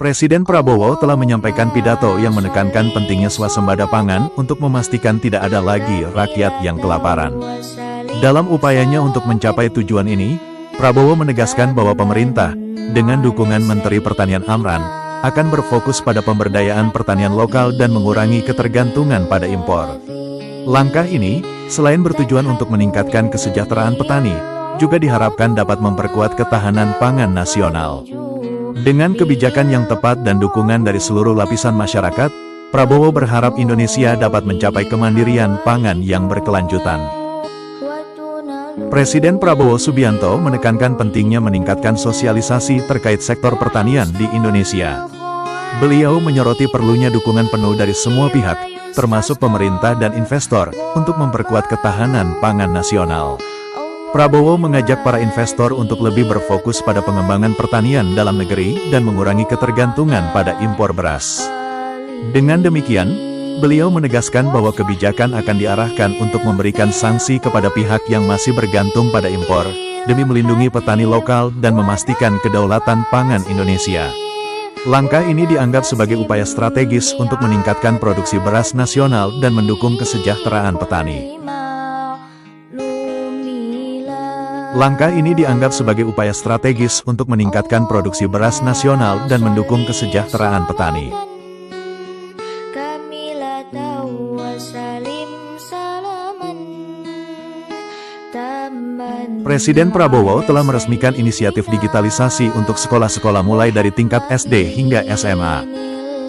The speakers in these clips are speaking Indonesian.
Presiden Prabowo telah menyampaikan pidato yang menekankan pentingnya swasembada pangan untuk memastikan tidak ada lagi rakyat yang kelaparan. Dalam upayanya untuk mencapai tujuan ini, Prabowo menegaskan bahwa pemerintah, dengan dukungan Menteri Pertanian Amran, akan berfokus pada pemberdayaan pertanian lokal dan mengurangi ketergantungan pada impor. Langkah ini, selain bertujuan untuk meningkatkan kesejahteraan petani, juga diharapkan dapat memperkuat ketahanan pangan nasional. Dengan kebijakan yang tepat dan dukungan dari seluruh lapisan masyarakat, Prabowo berharap Indonesia dapat mencapai kemandirian pangan yang berkelanjutan. Presiden Prabowo Subianto menekankan pentingnya meningkatkan sosialisasi terkait sektor pertanian di Indonesia. Beliau menyoroti perlunya dukungan penuh dari semua pihak, termasuk pemerintah dan investor, untuk memperkuat ketahanan pangan nasional. Prabowo mengajak para investor untuk lebih berfokus pada pengembangan pertanian dalam negeri dan mengurangi ketergantungan pada impor beras. Dengan demikian, beliau menegaskan bahwa kebijakan akan diarahkan untuk memberikan sanksi kepada pihak yang masih bergantung pada impor, demi melindungi petani lokal dan memastikan kedaulatan pangan Indonesia. Langkah ini dianggap sebagai upaya strategis untuk meningkatkan produksi beras nasional dan mendukung kesejahteraan petani. Langkah ini dianggap sebagai upaya strategis untuk meningkatkan produksi beras nasional dan mendukung kesejahteraan petani. Presiden Prabowo telah meresmikan inisiatif digitalisasi untuk sekolah-sekolah mulai dari tingkat SD hingga SMA.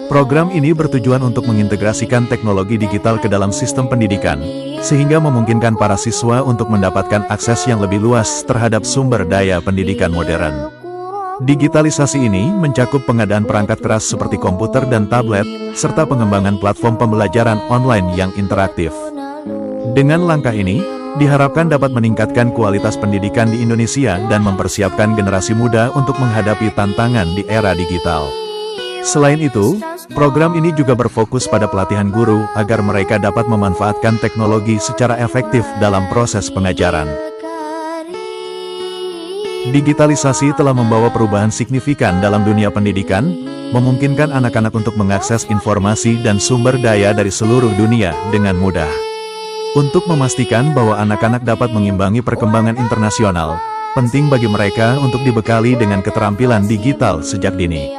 Program ini bertujuan untuk mengintegrasikan teknologi digital ke dalam sistem pendidikan, sehingga memungkinkan para siswa untuk mendapatkan akses yang lebih luas terhadap sumber daya pendidikan modern. Digitalisasi ini mencakup pengadaan perangkat keras seperti komputer dan tablet, serta pengembangan platform pembelajaran online yang interaktif. Dengan langkah ini, diharapkan dapat meningkatkan kualitas pendidikan di Indonesia dan mempersiapkan generasi muda untuk menghadapi tantangan di era digital. Selain itu, program ini juga berfokus pada pelatihan guru agar mereka dapat memanfaatkan teknologi secara efektif dalam proses pengajaran. Digitalisasi telah membawa perubahan signifikan dalam dunia pendidikan, memungkinkan anak-anak untuk mengakses informasi dan sumber daya dari seluruh dunia dengan mudah. Untuk memastikan bahwa anak-anak dapat mengimbangi perkembangan internasional, penting bagi mereka untuk dibekali dengan keterampilan digital sejak dini.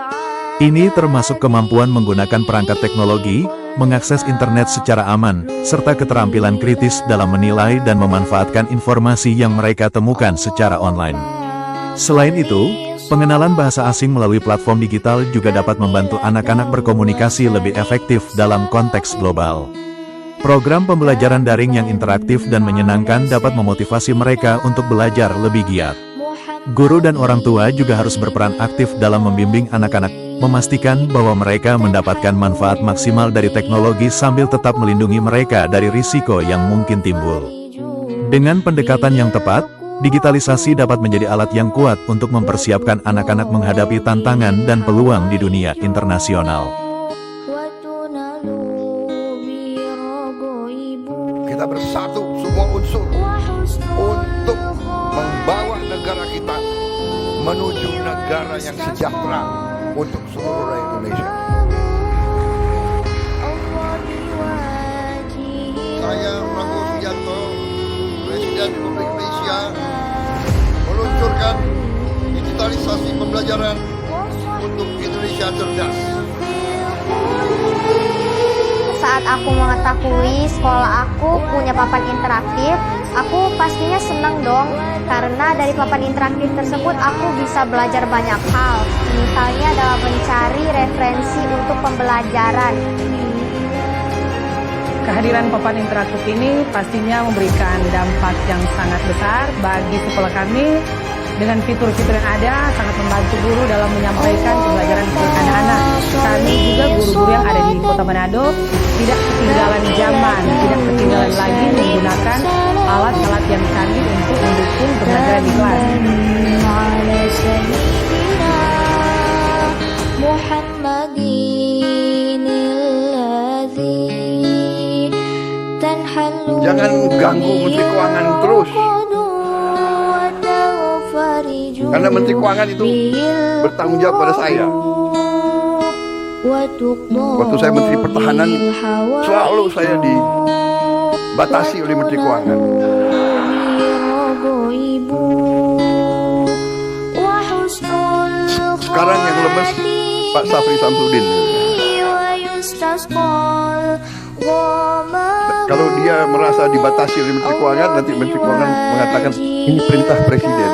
Ini termasuk kemampuan menggunakan perangkat teknologi, mengakses internet secara aman, serta keterampilan kritis dalam menilai dan memanfaatkan informasi yang mereka temukan secara online. Selain itu, pengenalan bahasa asing melalui platform digital juga dapat membantu anak-anak berkomunikasi lebih efektif dalam konteks global. Program pembelajaran daring yang interaktif dan menyenangkan dapat memotivasi mereka untuk belajar lebih giat. Guru dan orang tua juga harus berperan aktif dalam membimbing anak-anak, memastikan bahwa mereka mendapatkan manfaat maksimal dari teknologi sambil tetap melindungi mereka dari risiko yang mungkin timbul. Dengan pendekatan yang tepat, digitalisasi dapat menjadi alat yang kuat untuk mempersiapkan anak-anak menghadapi tantangan dan peluang di dunia internasional. Kita bersatu semua unsur untuk membawa negara kita menuju negara yang sejahtera untuk seluruh rakyat Indonesia. Saya Prabowo Subianto, Presiden Republik Indonesia, meluncurkan digitalisasi pembelajaran untuk Indonesia cerdas. Saat aku mengetahui sekolah aku punya papan interaktif, aku pastinya senang dong, karena dari papan interaktif tersebut aku bisa belajar banyak hal, misalnya dalam mencari referensi untuk pembelajaran. Kehadiran papan interaktif ini pastinya memberikan dampak yang sangat besar bagi sekolah kami. Dengan fitur-fitur yang ada, sangat membantu guru dalam menyampaikan pembelajaran kepada anak-anak. Kami juga guru-guru yang ada di Kota Manado tidak ketinggalan zaman, tidak ketinggalan lagi menggunakan alat-alat yang canggih untuk mendukung pembelajaran di kelas. Jangan ganggu Menteri Keuangan terus, karena Menteri Keuangan itu bertanggung jawab pada saya. Waktu saya Menteri Pertahanan, selalu saya dibatasi oleh Menteri Keuangan. Sekarang yang lemes Pak Safri Samsudin. Kalau dia merasa dibatasi oleh Menteri Keuangan, nanti Menteri Keuangan mengatakan ini perintah Presiden.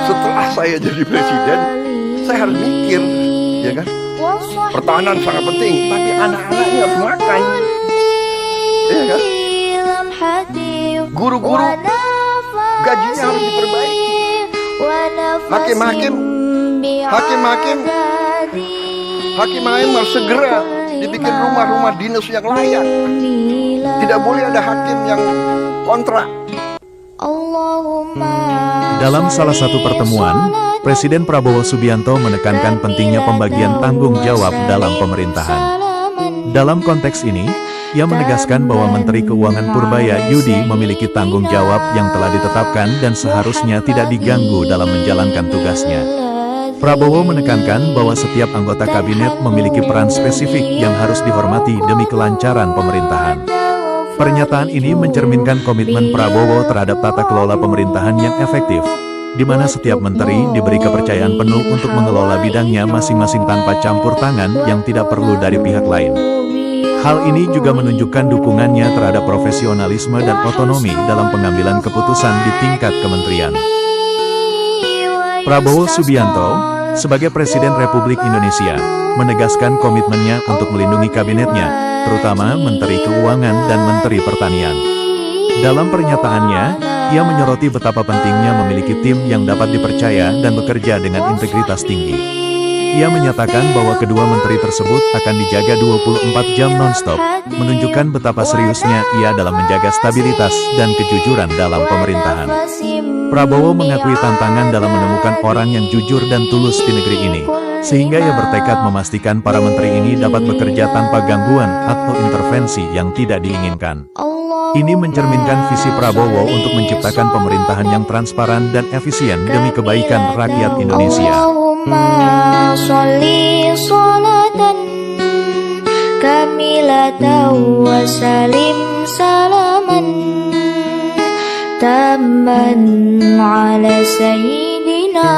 Setelah saya jadi Presiden, saya harus mikir, ya kan? Pertahanan sangat penting, tapi anak-anaknya harus makan, ya kan? Guru-guru gajinya harus diperbaiki. Hakim-hakim harus segera dibikin rumah-rumah dinas yang layak. Tidak boleh ada hakim yang kontrak. Dalam salah satu pertemuan, Presiden Prabowo Subianto menekankan pentingnya pembagian tanggung jawab dalam pemerintahan. Dalam konteks ini, ia menegaskan bahwa Menteri Keuangan Purbaya Yudi memiliki tanggung jawab yang telah ditetapkan dan seharusnya tidak diganggu dalam menjalankan tugasnya. Prabowo menekankan bahwa setiap anggota kabinet memiliki peran spesifik yang harus dihormati demi kelancaran pemerintahan. Pernyataan ini mencerminkan komitmen Prabowo terhadap tata kelola pemerintahan yang efektif, di mana setiap menteri diberi kepercayaan penuh untuk mengelola bidangnya masing-masing tanpa campur tangan yang tidak perlu dari pihak lain. Hal ini juga menunjukkan dukungannya terhadap profesionalisme dan otonomi dalam pengambilan keputusan di tingkat kementerian. Prabowo Subianto, sebagai Presiden Republik Indonesia, menegaskan komitmennya untuk melindungi kabinetnya, terutama Menteri Keuangan dan Menteri Pertanian. Dalam pernyataannya, ia menyoroti betapa pentingnya memiliki tim yang dapat dipercaya dan bekerja dengan integritas tinggi. Ia menyatakan bahwa kedua menteri tersebut akan dijaga 24 jam non-stop, menunjukkan betapa seriusnya ia dalam menjaga stabilitas dan kejujuran dalam pemerintahan. Prabowo mengakui tantangan dalam menemukan orang yang jujur dan tulus di negeri ini, sehingga ia bertekad memastikan para menteri ini dapat bekerja tanpa gangguan atau intervensi yang tidak diinginkan. Ini mencerminkan visi Prabowo untuk menciptakan pemerintahan yang transparan dan efisien demi kebaikan rakyat Indonesia. Allahumma sholli sholatan kamilatan wa salim salaman tamman ala sayyidina